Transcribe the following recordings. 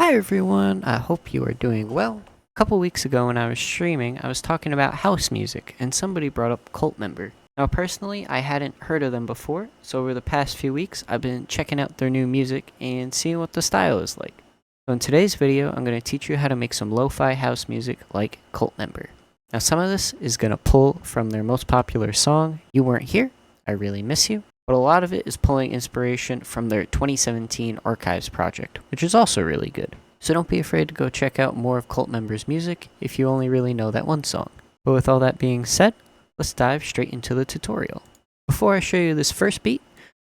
Hi everyone, I hope you are doing well. A couple weeks ago when I was streaming, I was talking about house music, and somebody brought up Cult Member. Now personally, I hadn't heard of them before, so over the past few weeks, I've been checking out their new music and seeing what the style is like. So in today's video, I'm going to teach you how to make some lo-fi house music like Cult Member. Now some of this is going to pull from their most popular song, You Weren't Here, I Really Miss You. But a lot of it is pulling inspiration from their 2017 Archives project, which is also really good. So don't be afraid to go check out more of Cult Member's music if you only really know that one song. But with all that being said, let's dive straight into the tutorial. Before I show you this first beat,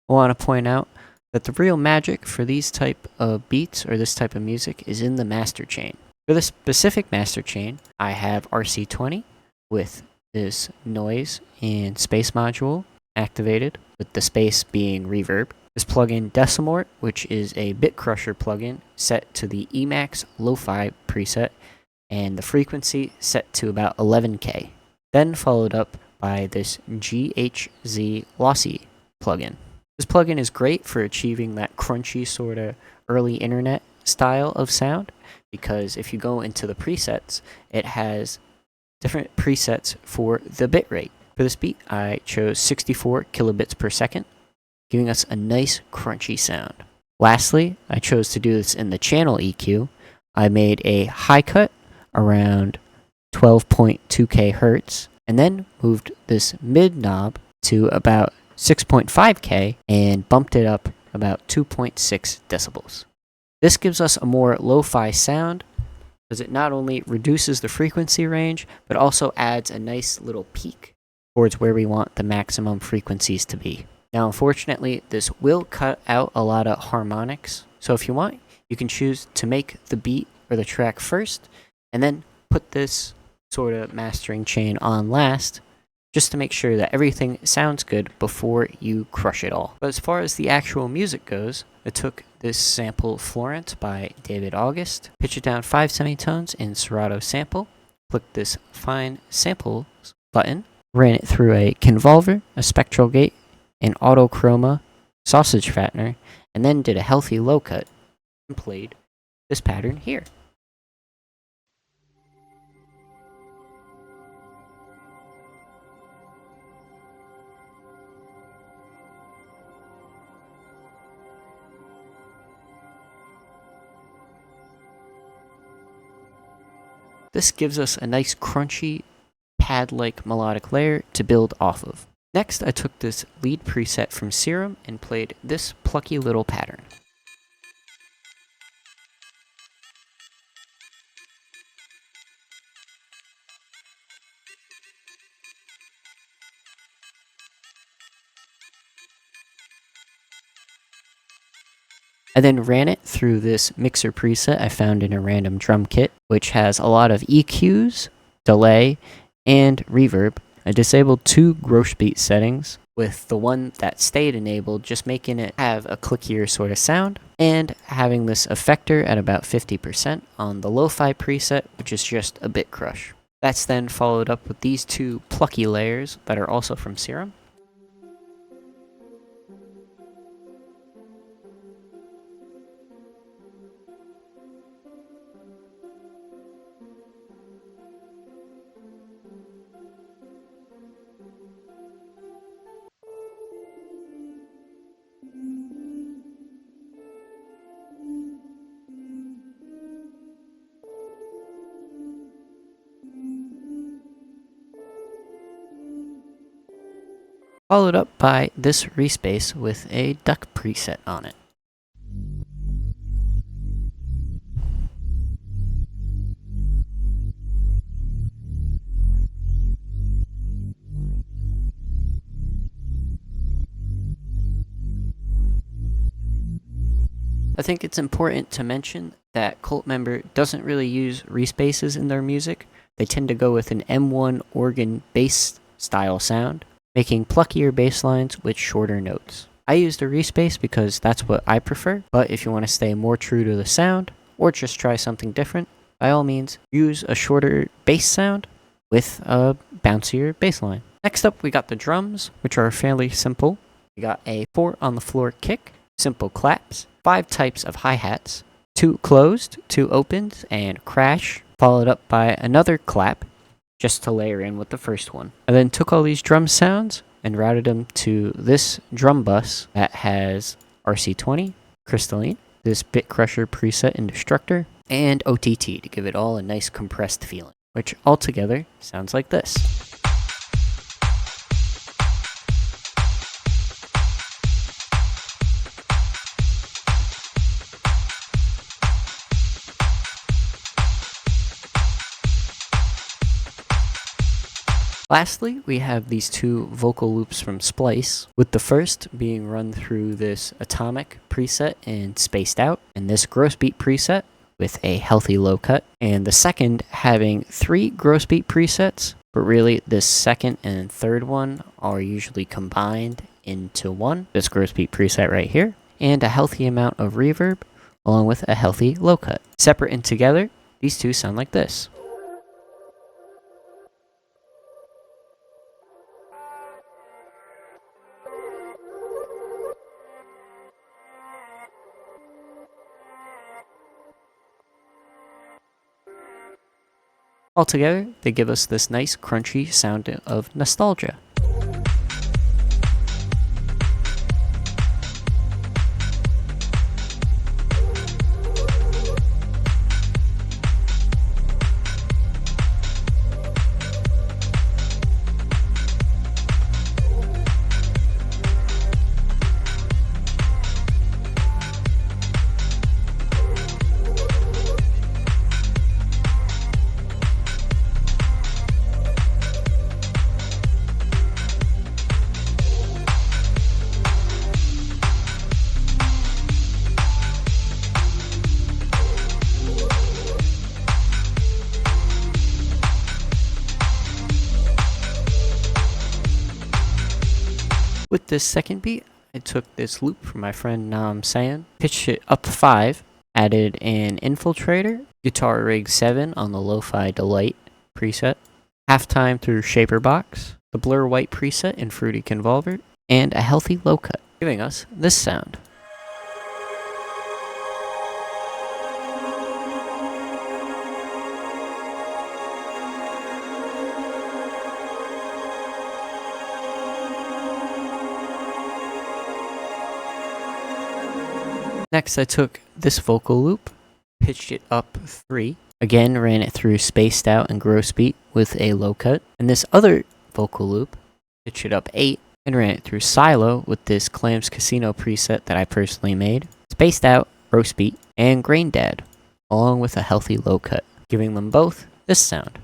I want to point out that the real magic for these type of beats or this type of music is in the master chain. For this specific master chain, I have RC20 with this noise and space module activated, with the space being reverb. This plugin Decimort, which is a bit crusher plugin set to the Emax Lofi preset, and the frequency set to about 11K. Then followed up by this GHZ Lossy plugin. This plugin is great for achieving that crunchy sort of early internet style of sound, because if you go into the presets, it has different presets for the bitrate. For this beat, I chose 64 kilobits per second, giving us a nice crunchy sound. Lastly, I chose to do this in the channel EQ. I made a high cut around 12.2k hertz, and then moved this mid knob to about 6.5k and bumped it up about 2.6 decibels. This gives us a more lo-fi sound, because it not only reduces the frequency range, but also adds a nice little peak towards where we want the maximum frequencies to be. Now, unfortunately, this will cut out a lot of harmonics, so if you want, you can choose to make the beat or the track first, and then put this sort of mastering chain on last, just to make sure that everything sounds good before you crush it all. But as far as the actual music goes, I took this sample Florent by David August, pitched it down 5 semitones in Serato sample, clicked this Find Samples button, ran it through a convolver, a spectral gate, an autochroma, sausage fattener, and then did a healthy low cut and played this pattern here. This gives us a nice crunchy pad-like melodic layer to build off of. Next, I took this lead preset from Serum and played this plucky little pattern. I then ran it through this mixer preset I found in a random drum kit, which has a lot of EQs, delay, and reverb. I disabled 2 gross beat settings, with the one that stayed enabled just making it have a clickier sort of sound, and having this effector at about 50% on the lo-fi preset, which is just a bit crush. That's then followed up with these 2 plucky layers that are also from Serum. Followed up by this respace with a duck preset on it. I think it's important to mention that Cult Member doesn't really use respaces in their music. They tend to go with an M1 organ bass style sound, making pluckier bass lines with shorter notes. I used a respace because that's what I prefer, but if you want to stay more true to the sound, or just try something different, by all means, use a shorter bass sound with a bouncier bass line. Next up, we got the drums, which are fairly simple. We got a 4 on the floor kick, simple claps, 5 types of hi-hats, 2 closed, 2 opened, and crash, followed up by another clap, just to layer in with the first one. I then took all these drum sounds and routed them to this drum bus that has RC20, crystalline, this bit crusher preset in Destructor, and OTT to give it all a nice compressed feeling, which altogether sounds like this. Lastly, we have these 2 vocal loops from Splice, with the first being run through this Atomic preset and Spaced Out, and this Gross Beat preset with a healthy low cut, and the second having 3 Gross Beat presets, but really this second and third one are usually combined into one, this Gross Beat preset right here, and a healthy amount of reverb, along with a healthy low cut. Separate and together, these 2 sound like this. Altogether, they give us this nice crunchy sound of nostalgia. With this second beat, I took this loop from my friend Nam Sayan, pitched it up 5, added an infiltrator, guitar rig 7 on the Lofi Delight preset, halftime through Shaper Box, the Blur White preset in Fruity Convolver, and a healthy low cut, giving us this sound. Next, I took this vocal loop, pitched it up 3, again ran it through Spaced Out and Gross Beat with a low cut, and this other vocal loop, pitched it up 8, and ran it through Silo with this Clams Casino preset that I personally made, Spaced Out, Gross Beat, and Grain Dad, along with a healthy low cut, giving them both this sound.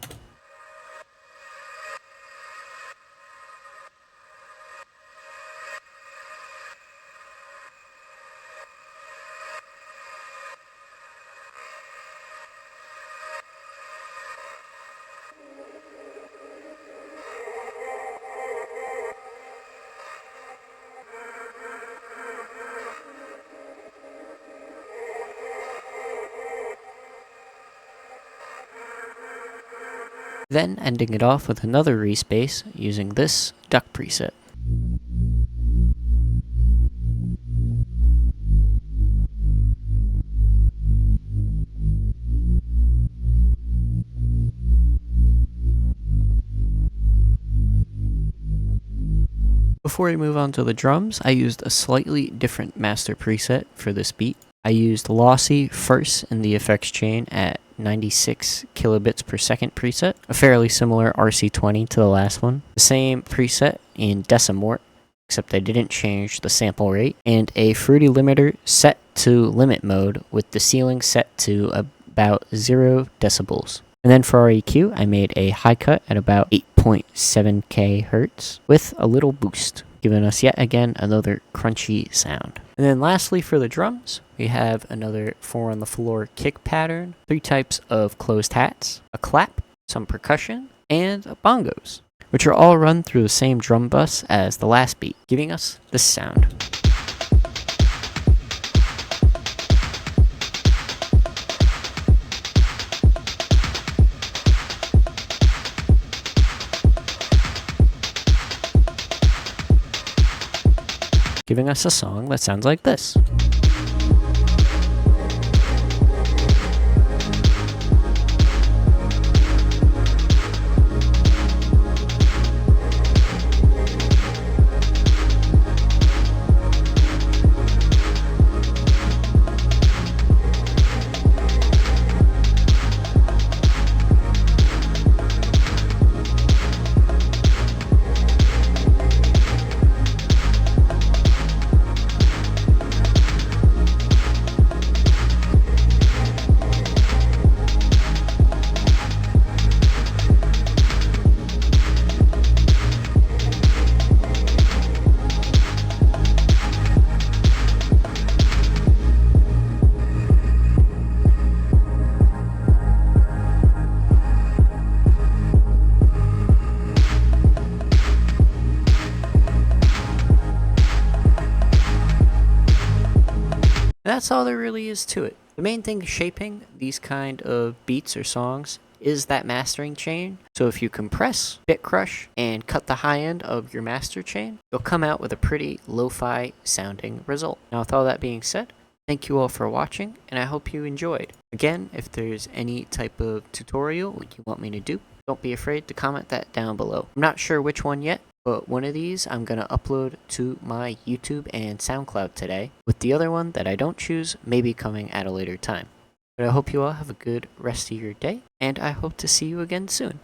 Then ending it off with another respace using this duck preset. Before we move on to the drums, I used a slightly different master preset for this beat. I used Lofi first in the effects chain at 96 kilobits per second preset, a fairly similar RC20 to the last one. The same preset in Decimort, except I didn't change the sample rate, and a Fruity limiter set to limit mode with the ceiling set to about 0 decibels. And then for our EQ, I made a high cut at about 8.7k hertz with a little boost, giving us yet again another crunchy sound. And then lastly for the drums, we have another 4 on the floor kick pattern, 3 types of closed hats, a clap, some percussion, and bongos, which are all run through the same drum bus as the last beat, giving us this sound. Giving us a song that sounds like this. That's all there really is to it. The main thing shaping these kind of beats or songs is that mastering chain. So if you compress, bit crush, and cut the high end of your master chain, you'll come out with a pretty lo-fi sounding result. Now with all that being said, thank you all for watching, and I hope you enjoyed. Again, if there's any type of tutorial you want me to do, don't be afraid to comment that down below. I'm not sure which one yet, but one of these I'm going to upload to my YouTube and SoundCloud today, with the other one that I don't choose maybe coming at a later time. But I hope you all have a good rest of your day, and I hope to see you again soon.